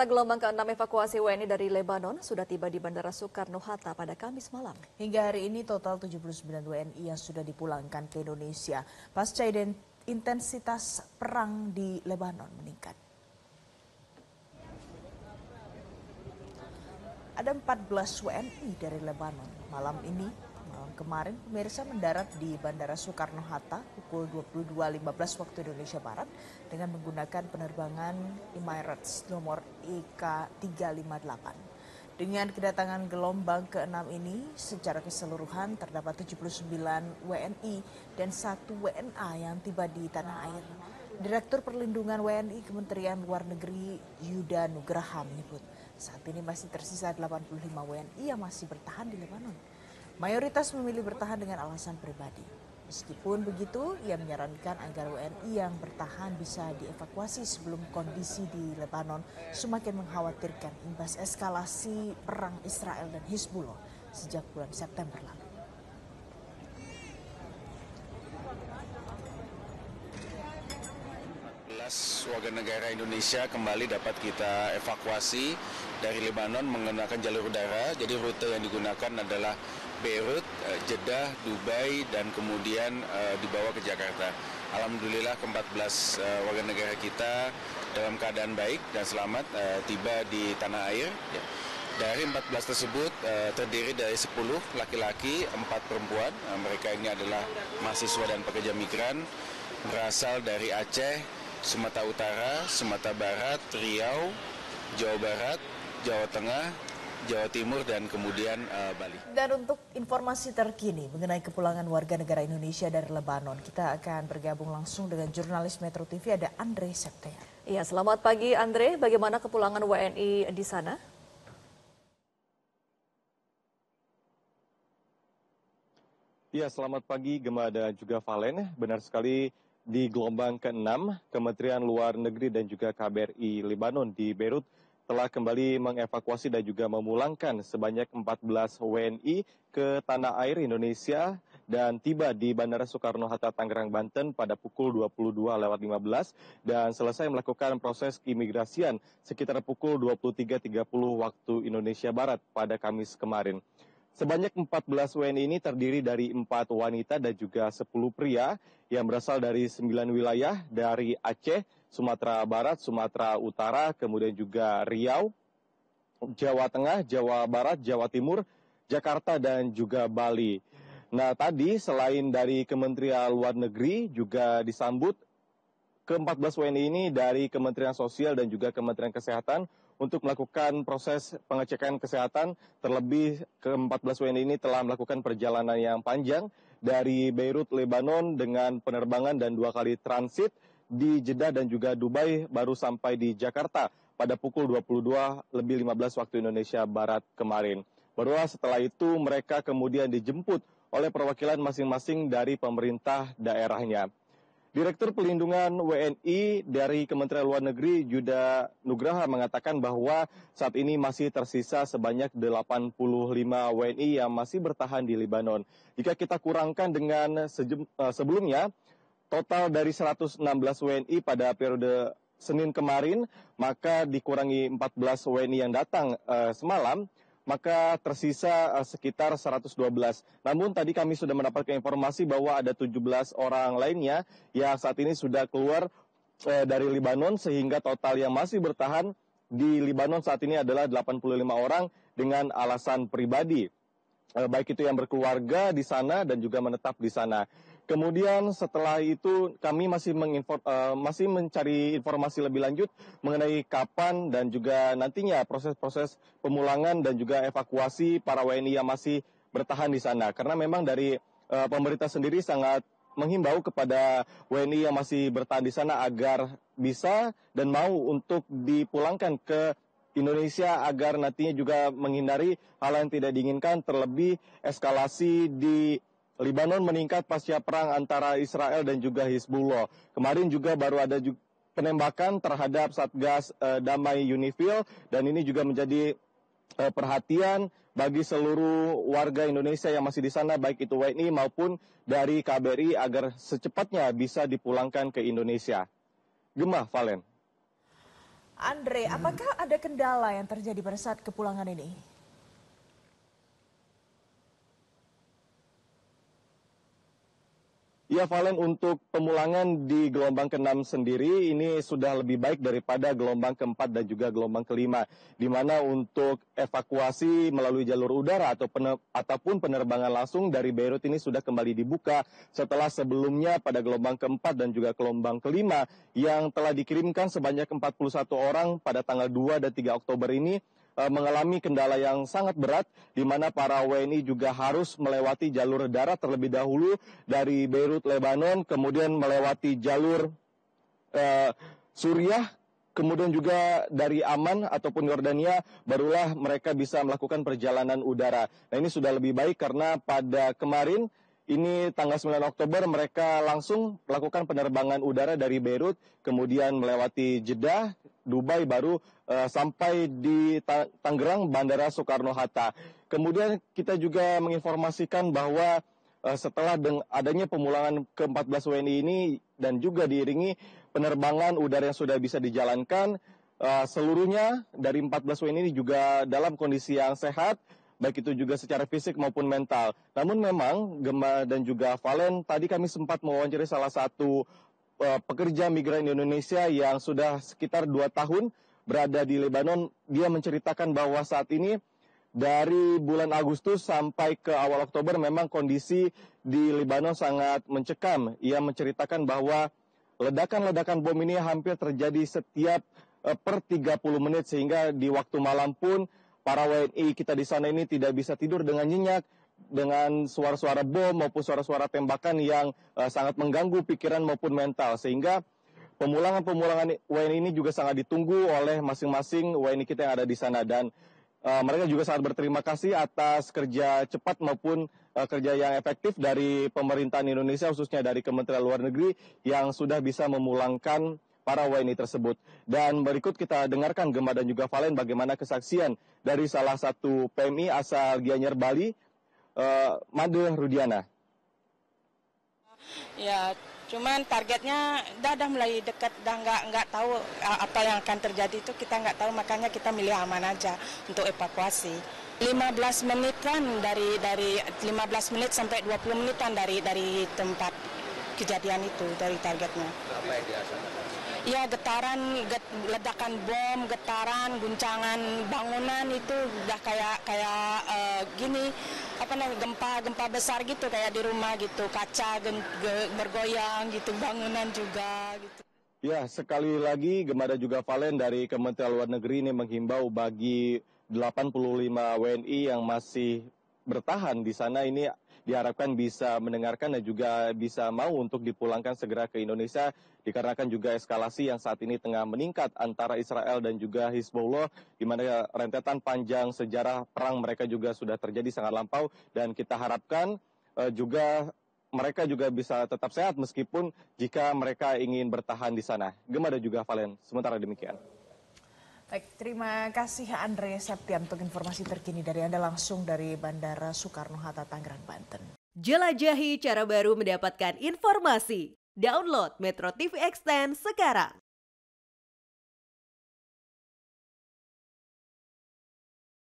Gelombang ke-6 evakuasi WNI dari Lebanon sudah tiba di Bandara Soekarno-Hatta pada Kamis malam. Hingga hari ini total 79 WNI yang sudah dipulangkan ke Indonesia. Pasca intensitas perang di Lebanon meningkat. Ada 14 WNI dari Lebanon. Malam kemarin pemirsa mendarat di Bandara Soekarno-Hatta pukul 22.15 waktu Indonesia Barat dengan menggunakan penerbangan Emirates nomor EK358. Dengan kedatangan gelombang ke-6 ini, secara keseluruhan terdapat 79 WNI dan 1 WNA yang tiba di tanah air. Direktur Perlindungan WNI Kementerian Luar Negeri Yuda Nugraha menyebut, saat ini masih tersisa 85 WNI yang masih bertahan di Lebanon. Mayoritas memilih bertahan dengan alasan pribadi. Meskipun begitu, ia menyarankan agar WNI yang bertahan bisa dievakuasi sebelum kondisi di Lebanon semakin mengkhawatirkan imbas eskalasi perang Israel dan Hizbullah sejak bulan September lalu. Warga negara Indonesia kembali dapat kita evakuasi dari Lebanon menggunakan jalur udara. Jadi rute yang digunakan adalah Beirut, Jeddah, Dubai, dan kemudian dibawa ke Jakarta. Alhamdulillah ke-14 warga negara kita dalam keadaan baik dan selamat tiba di tanah air. Dari 14 tersebut terdiri dari 10 laki-laki, 4 perempuan. Mereka ini adalah mahasiswa dan pekerja migran berasal dari Aceh, Sumatera Utara, Sumatera Barat, Riau, Jawa Barat, Jawa Tengah, Jawa Timur, dan kemudian Bali. Dan untuk informasi terkini mengenai kepulangan warga negara Indonesia dari Lebanon, kita akan bergabung langsung dengan jurnalis Metro TV, ada Andre Septian. Iya, selamat pagi Andre. Bagaimana kepulangan WNI di sana? Ya, selamat pagi Gemma dan juga Valen. Benar sekali, di gelombang ke-6, Kementerian Luar Negeri dan juga KBRI Lebanon di Beirut telah kembali mengevakuasi dan juga memulangkan sebanyak 14 WNI ke tanah air Indonesia dan tiba di Bandara Soekarno-Hatta, Tangerang, Banten pada pukul 22.15 dan selesai melakukan proses keimigrasian sekitar pukul 23.30 waktu Indonesia Barat pada Kamis kemarin. Sebanyak 14 WNI ini terdiri dari 4 wanita dan juga 10 pria yang berasal dari 9 wilayah dari Aceh, Sumatera Barat, Sumatera Utara, kemudian juga Riau, Jawa Tengah, Jawa Barat, Jawa Timur, Jakarta, dan juga Bali. Nah, tadi selain dari Kementerian Luar Negeri juga disambut ke-14 WNI ini dari Kementerian Sosial dan juga Kementerian Kesehatan untuk melakukan proses pengecekan kesehatan. Terlebih ke-14 WNI ini telah melakukan perjalanan yang panjang dari Beirut, Lebanon dengan penerbangan dan 2 kali transit di Jeddah dan juga Dubai, baru sampai di Jakarta pada pukul 22.15 waktu Indonesia Barat kemarin. Baru setelah itu mereka kemudian dijemput oleh perwakilan masing-masing dari pemerintah daerahnya. Direktur Pelindungan WNI dari Kementerian Luar Negeri Yuda Nugraha mengatakan bahwa saat ini masih tersisa sebanyak 85 WNI yang masih bertahan di Lebanon. Jika kita kurangkan dengan sebelumnya, total dari 116 WNI pada periode Senin kemarin, maka dikurangi 14 WNI yang datang semalam, maka tersisa sekitar 112. Namun tadi kami sudah mendapatkan informasi bahwa ada 17 orang lainnya yang saat ini sudah keluar dari Lebanon, sehingga total yang masih bertahan di Lebanon saat ini adalah 85 orang dengan alasan pribadi. Baik itu yang berkeluarga di sana dan juga menetap di sana. Kemudian setelah itu kami masih mencari informasi lebih lanjut mengenai kapan dan juga nantinya proses-proses pemulangan dan juga evakuasi para WNI yang masih bertahan di sana. Karena memang dari pemerintah sendiri sangat menghimbau kepada WNI yang masih bertahan di sana agar bisa dan mau untuk dipulangkan ke Indonesia agar nantinya juga menghindari hal yang tidak diinginkan, terlebih eskalasi di Lebanon meningkat pasca perang antara Israel dan juga Hizbullah. Kemarin juga baru ada penembakan terhadap Satgas Damai UNIFIL dan ini juga menjadi perhatian bagi seluruh warga Indonesia yang masih di sana, baik itu WNI maupun dari KBRI agar secepatnya bisa dipulangkan ke Indonesia. Gemma, Valen. Andre, apakah ada kendala yang terjadi pada saat kepulangan ini? Ya, Valen, untuk pemulangan di gelombang ke-6 sendiri ini sudah lebih baik daripada gelombang ke-4 dan juga gelombang ke-5, di mana untuk evakuasi melalui jalur udara ataupun penerbangan langsung dari Beirut ini sudah kembali dibuka setelah sebelumnya pada gelombang ke-4 dan juga gelombang ke-5 yang telah dikirimkan sebanyak 41 orang pada tanggal 2 dan 3 Oktober ini mengalami kendala yang sangat berat, di mana para WNI juga harus melewati jalur darat terlebih dahulu dari Beirut, Lebanon, kemudian melewati jalur Suriah, kemudian juga dari Aman ataupun Yordania, barulah mereka bisa melakukan perjalanan udara. Nah, ini sudah lebih baik karena pada kemarin, ini tanggal 9 Oktober mereka langsung melakukan penerbangan udara dari Beirut, kemudian melewati Jeddah, Dubai, baru sampai di Tangerang, Bandara Soekarno-Hatta. Kemudian kita juga menginformasikan bahwa setelah adanya pemulangan ke-14 WNI ini dan juga diiringi penerbangan udara yang sudah bisa dijalankan, seluruhnya dari 14 WNI ini juga dalam kondisi yang sehat, baik itu juga secara fisik maupun mental. Namun memang Gemma dan juga Valen, tadi kami sempat mewawancari salah satu pekerja migran Indonesia yang sudah sekitar 2 tahun berada di Lebanon. Dia menceritakan bahwa saat ini dari bulan Agustus sampai ke awal Oktober memang kondisi di Lebanon sangat mencekam. Ia menceritakan bahwa ledakan-ledakan bom ini hampir terjadi setiap per 30 menit, sehingga di waktu malam pun para WNI kita di sana ini tidak bisa tidur dengan nyenyak, dengan suara-suara bom maupun suara-suara tembakan yang sangat mengganggu pikiran maupun mental, sehingga pemulangan WNI ini juga sangat ditunggu oleh masing-masing WNI kita yang ada di sana, dan mereka juga sangat berterima kasih atas kerja cepat maupun kerja yang efektif dari pemerintahan Indonesia, khususnya dari Kementerian Luar Negeri yang sudah bisa memulangkan para WNI tersebut. Dan berikut kita dengarkan, Gemma dan juga Valen, bagaimana kesaksian dari salah satu PMI asal Gianyar, Bali, Made Rudiana. Ya, cuman targetnya udah mulai dekat, udah nggak tahu apa yang akan terjadi, itu kita nggak tahu, makanya kita milih aman aja untuk evakuasi. 15 menitan dari 15 menit sampai 20 menitan dari tempat kejadian itu, dari targetnya. Apa yang dirasakan? Ya, getaran, ledakan bom, getaran, guncangan bangunan itu udah kayak gini, apa namanya, gempa besar gitu, kayak di rumah gitu, kaca bergoyang gitu, bangunan juga gitu. Ya, sekali lagi Gemma dan juga Valen, dari Kementerian Luar Negeri ini menghimbau bagi 85 WNI yang masih bertahan di sana ini diharapkan bisa mendengarkan dan juga bisa mau untuk dipulangkan segera ke Indonesia, dikarenakan juga eskalasi yang saat ini tengah meningkat antara Israel dan juga Hizbullah, di mana rentetan panjang sejarah perang mereka juga sudah terjadi sangat lampau, dan kita harapkan juga mereka juga bisa tetap sehat meskipun jika mereka ingin bertahan di sana. Gemma dan juga Valen, sementara demikian. Baik, terima kasih Andre Septian untuk informasi terkini dari Anda langsung dari Bandara Soekarno-Hatta, Tangerang, Banten. Jelajahi cara baru mendapatkan informasi. Download Metro TV Extend sekarang.